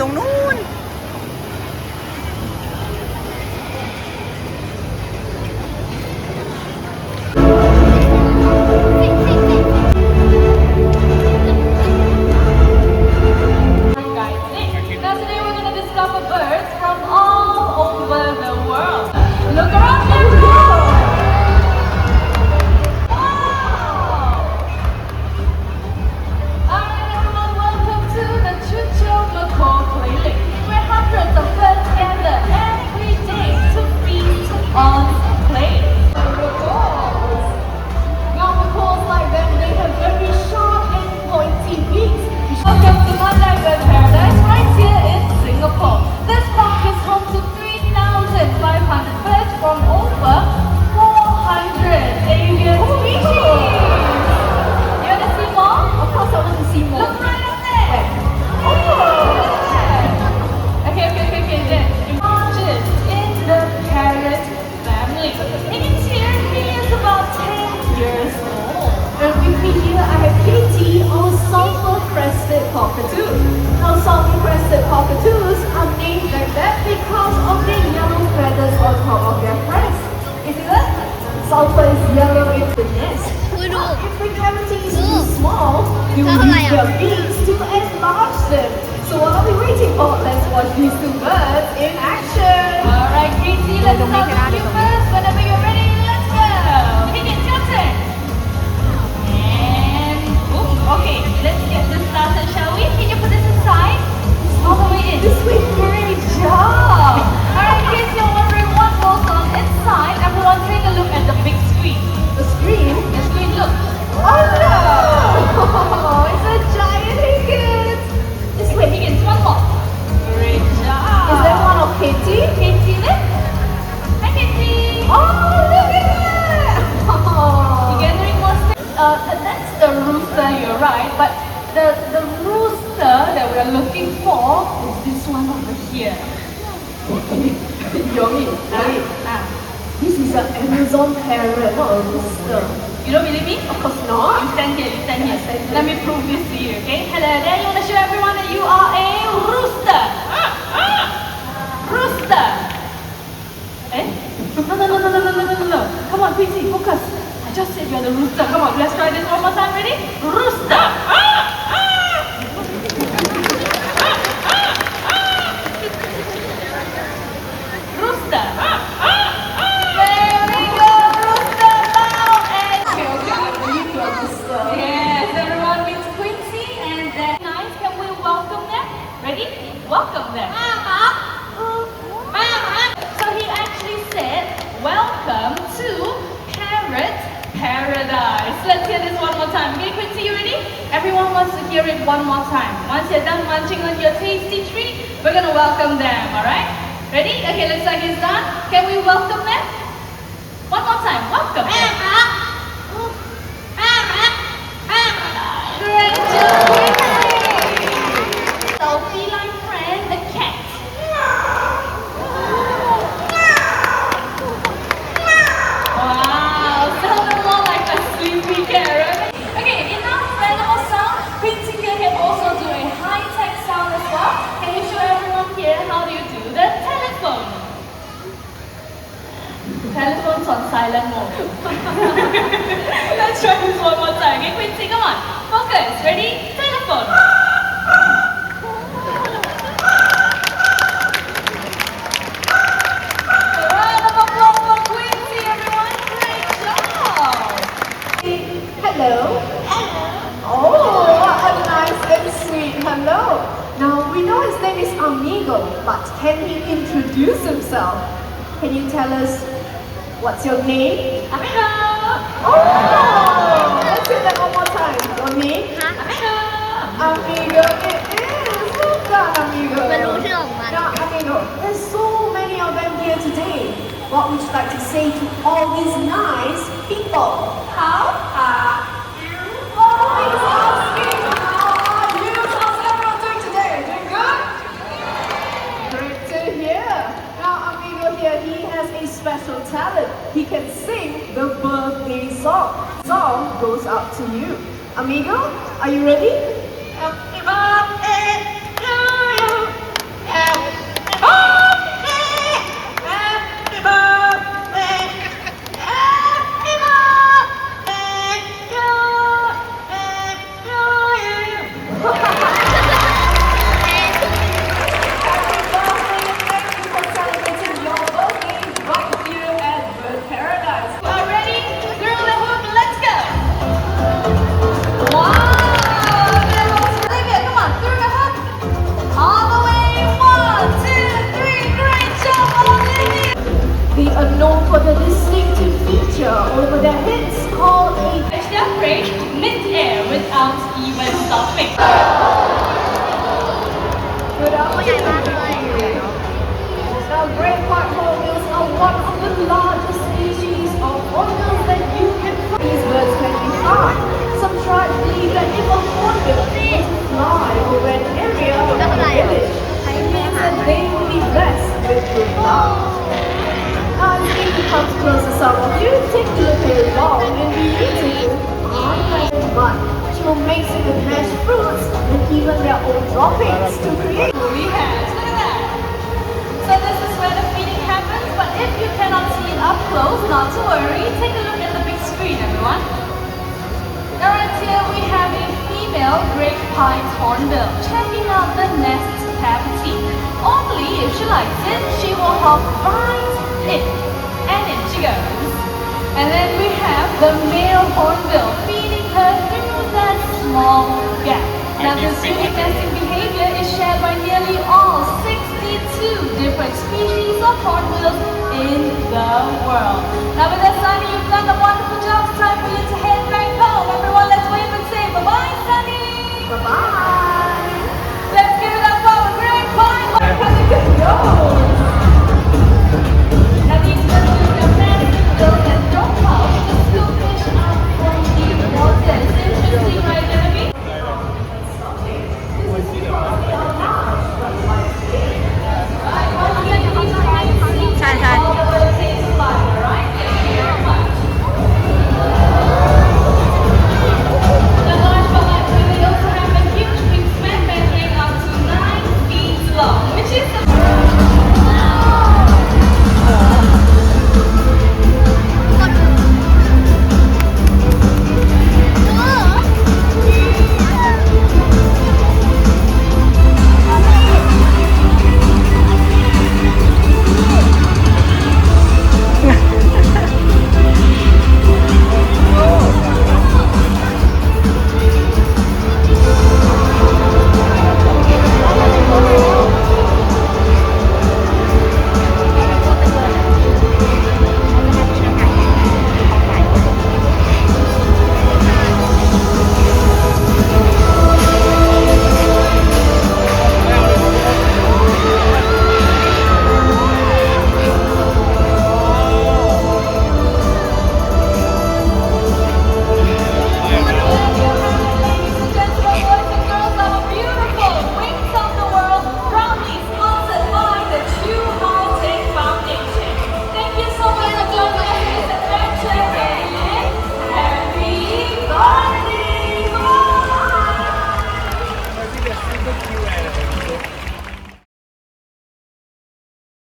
ตรงนู้นNow sulfur-crested cockatoos are named like that because of the yellow feathers on top of their crest. You see that? Sulfur is yellow in the nest. If the cavity is too small, you will use their beaks to enlarge them. So what are we waiting for? Let's watch these two birds in action. Alright, Casey, let's start with you first. Whenever you're ready, let's go. Hey, it's your turn. And boom. Okay, let's get this started, shall we? Can you put this aside? All the way in. This way, great job. Alright, in case you're wondering what goes on inside, everyone take a look at the big screen. The screen? The screen, look. Oh no! It's a giant Higgins. This way, Higgins, one more. Great job. Is that one of Katie? Katie, look. Hi, Katie. Oh, look at that! You gathering more that's the rooster, you're right, but the rooster that we're looking for is this one over here. Yogi, this is an Amazon parrot, not a rooster. You don't believe me? Of course not. You stand here, you stand here. Let me prove this to you, okay? Hello there, you want to show everyone that you are a rooster. Rooster. Eh? No. Come on, Quincy, focus. I just said you're the rooster. Come on, let's try this one more time. Ready? Rooster. Rooster. There we go, rooster loud and yes, everyone meets Quincy and nice. Can we welcome them? Ready? Welcome them. So he actually said, welcome to Parrot Paradise. Let's hear this one more time. Okay, Quincy, you ready? Everyone wants to hear it one more time. Once you're done munching on your tasty treat, we're gonna welcome them, alright? Ready? Okay, looks like it's done. Can we welcome them? One more time. Welcome them. Great job, Quincy. So, feline friend, the cat. Wow, sounded more like a sleepy cat, right? Okay, enough animal sound. Quincy here can also do a high-tech sound as well. Can you show everyone here how do you do the telephone? Telephone's on silent mode. Let's try this one more time. Okay, Quincy, come on. Focus. Ready? Telephone. A round of applause for Quincy, everyone. Great job. Hello. Oh, what a nice and sweet hello. Now, we know his name is Amigo, but can he introduce himself? Can you tell us what's your name? Amigo. Oh, let's hear that one more time. Your name? Amigo. Amigo, it is. Well done, Amigo. มันรู้ชื่อของมัน Now, Amigo, there's so many of them here today. What would you like to say to all these nice people? How are you? Oh, he's asking, how are you? How's everyone doing today? Doing good? Great to hear. Now, Amigo here, he has a special talent. He can sing the birthday song. Song goes out to you. Amigo, are you ready? Happy birthday to you. over their heads called a Catch their prey mid-air without even stopping. good afternoon. Now, great white hornbills are one of the largest species of hornbills that you can find. These birds can be high. Some tribes believe that if a hornbill were to fly over an area or a village, it means that they will be blessed with good luck. As it comes closer, some of you take a look at a long and beautiful unpleasant mud, which will mix it with mashed fruits and even their own droppings to create. We have, look at that. So this is where the feeding happens, but if you cannot see it up close, not to worry, take a look at the big screen, everyone. Now right here we have a female great pine hornbill checking out the nest cavity. Only if she likes it, she will hop right in, and in she goes. And then we have the male hornbill feeding her through that small gap. Now this unique nesting behavior is shared by nearly all 62 different species of hornbills in the world. Now with that